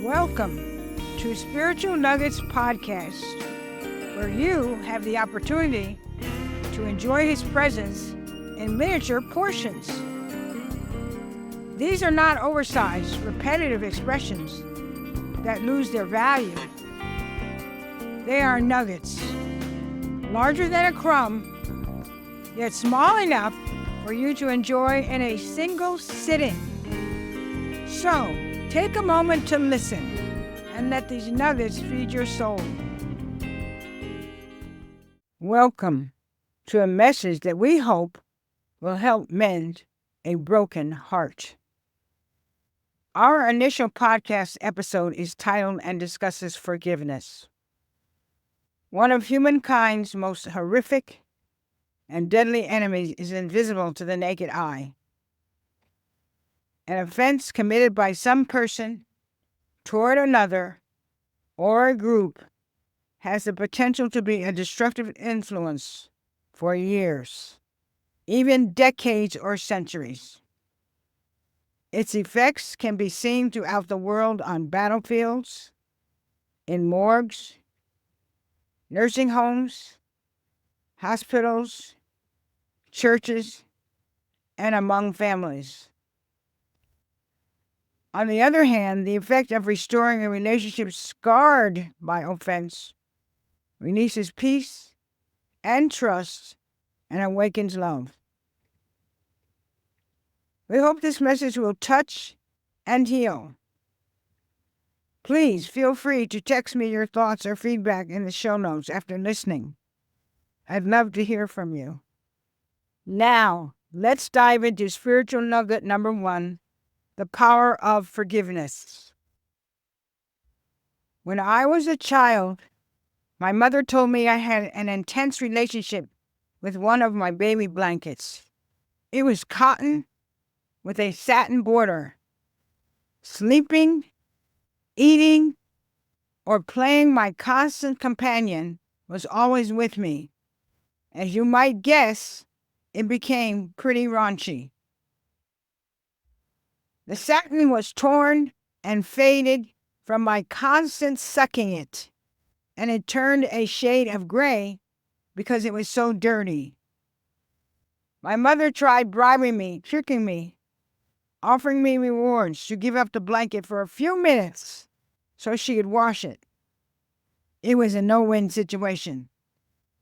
Welcome to Spiritual Nuggets Podcast, where you have the opportunity to enjoy His presence in miniature portions. These are not oversized, repetitive expressions that lose their value. They are nuggets, larger than a crumb, yet small enough for you to enjoy in a single sitting. So, take a moment to listen and let these nuggets feed your soul. Welcome to a message that we hope will help mend a broken heart. Our initial podcast episode is titled and discusses forgiveness. One of humankind's most horrific and deadly enemies is invisible to the naked eye. An offense committed by some person toward another or a group has the potential to be a destructive influence for years, even decades or centuries. Its effects can be seen throughout the world on battlefields, in morgues, nursing homes, hospitals, churches, and among families. On the other hand, the effect of restoring a relationship scarred by offense releases peace and trust and awakens love. We hope this message will touch and heal. Please feel free to text me your thoughts or feedback in the show notes after listening. I'd love to hear from you. Now, let's dive into spiritual nugget number 1, the power of forgiveness. When I was a child, my mother told me I had an intense relationship with one of my baby blankets. It was cotton with a satin border. Sleeping, eating, or playing my constant companion was always with me. As you might guess, it became pretty raunchy. The satin was torn and faded from my constant sucking it, and it turned a shade of gray because it was so dirty. My mother tried bribing me, tricking me, offering me rewards to give up the blanket for a few minutes so she could wash it. It was a no-win situation.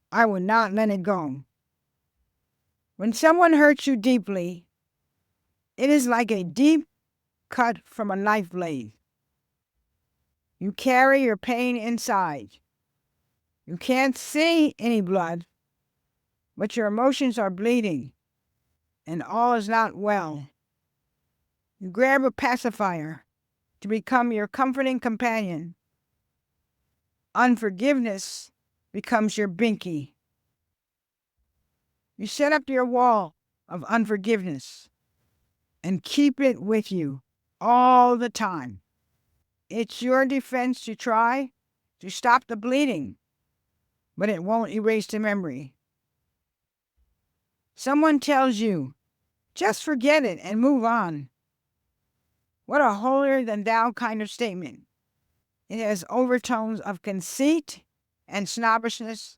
I would not let it go. When someone hurts you deeply, it is like a deep cut from a knife blade. You carry your pain inside. You can't see any blood, but your emotions are bleeding, and all is not well. You grab a pacifier to become your comforting companion. Unforgiveness becomes your binky. You set up your wall of unforgiveness and keep it with you all the time. It's your defense to try to stop the bleeding, but it won't erase the memory. Someone tells you, just forget it and move on. What a holier-than-thou kind of statement. It has overtones of conceit and snobbishness,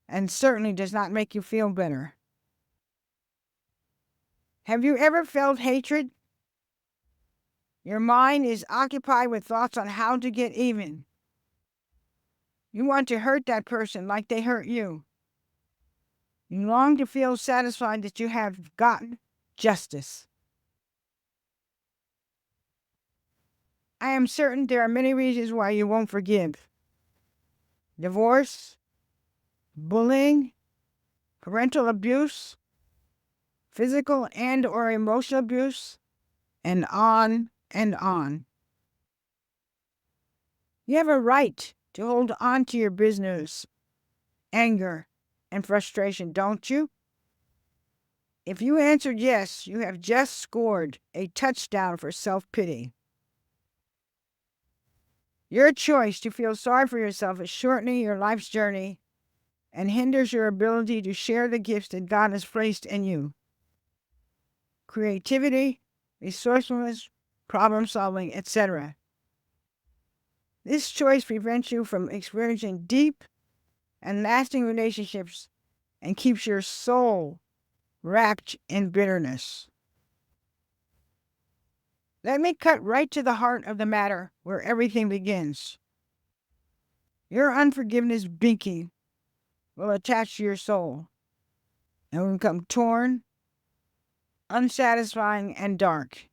and certainly does not make you feel better. Have you ever felt hatred? Your mind is occupied with thoughts on how to get even. You want to hurt that person like they hurt you. You long to feel satisfied that you have gotten justice. I am certain there are many reasons why you won't forgive. Divorce, bullying, parental abuse, physical and or emotional abuse, and on and on. You have a right to hold on to your business, anger, and frustration, don't you? If you answered yes, you have just scored a touchdown for self-pity. Your choice to feel sorry for yourself is shortening your life's journey and hinders your ability to share the gifts that God has placed in you. Creativity, resourcefulness, problem solving, etc. This choice prevents you from experiencing deep and lasting relationships and keeps your soul wrapped in bitterness. Let me cut right to the heart of the matter where everything begins. Your unforgiveness binky will attach to your soul and will become torn, unsatisfying, and dark.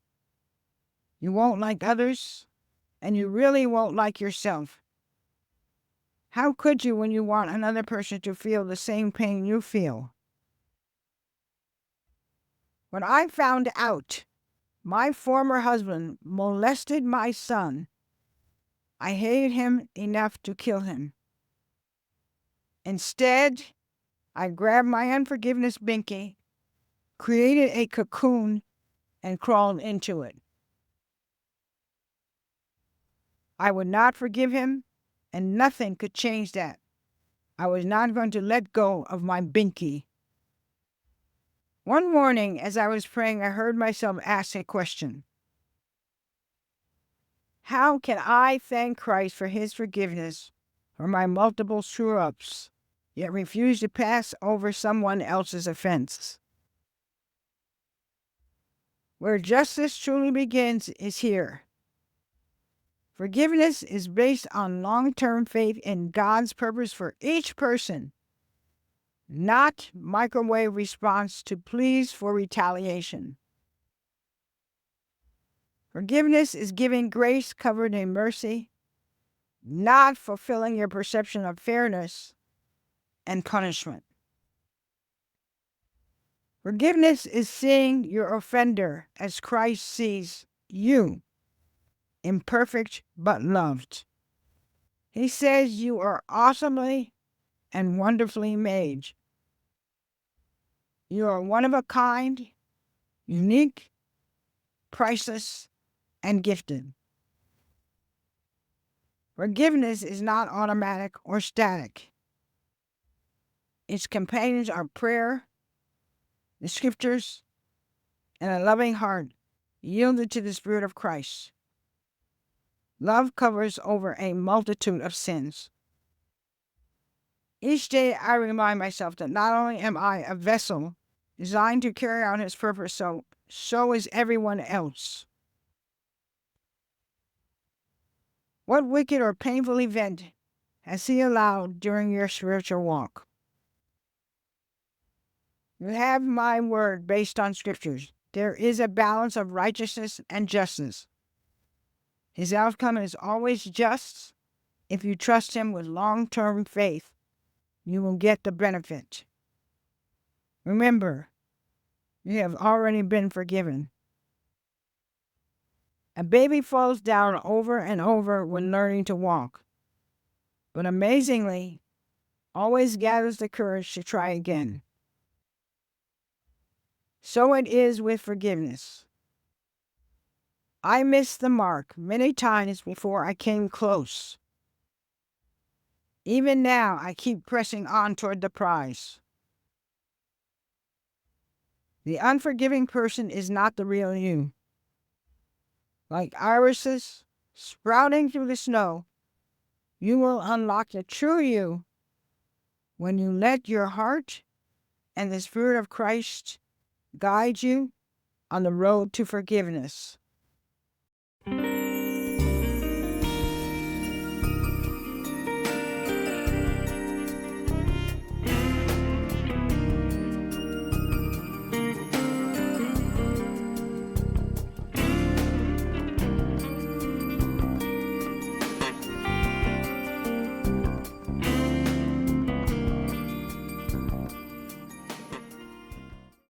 You won't like others, and you really won't like yourself. How could you when you want another person to feel the same pain you feel? When I found out my former husband molested my son, I hated him enough to kill him. Instead, I grabbed my unforgiveness binky, created a cocoon, and crawled into it. I would not forgive him, and nothing could change that. I was not going to let go of my binky. One morning, as I was praying, I heard myself ask a question. How can I thank Christ for his forgiveness for my multiple screw-ups, yet refuse to pass over someone else's offense? Where justice truly begins is here. Forgiveness is based on long-term faith in God's purpose for each person, not microwave response to pleas for retaliation. Forgiveness is giving grace covered in mercy, not fulfilling your perception of fairness and punishment. Forgiveness is seeing your offender as Christ sees you, imperfect but loved. He says you are awesomely and wonderfully made. You are one of a kind, unique, priceless, and gifted. Forgiveness is not automatic or static. Its companions are prayer, the scriptures, and a loving heart yielded to the Spirit of Christ. Love covers over a multitude of sins. Each day I remind myself that not only am I a vessel designed to carry out his purpose, so is everyone else. What wicked or painful event has he allowed during your spiritual walk? You have my word based on scriptures. There is a balance of righteousness and justice. His outcome is always just. If you trust him with long-term faith, you will get the benefit. Remember, you have already been forgiven. A baby falls down over and over when learning to walk, but amazingly, always gathers the courage to try again. So it is with forgiveness. I missed the mark many times before I came close. Even now, I keep pressing on toward the prize. The unforgiving person is not the real you. Like irises sprouting through the snow, you will unlock the true you when you let your heart and the Spirit of Christ guide you on the road to forgiveness.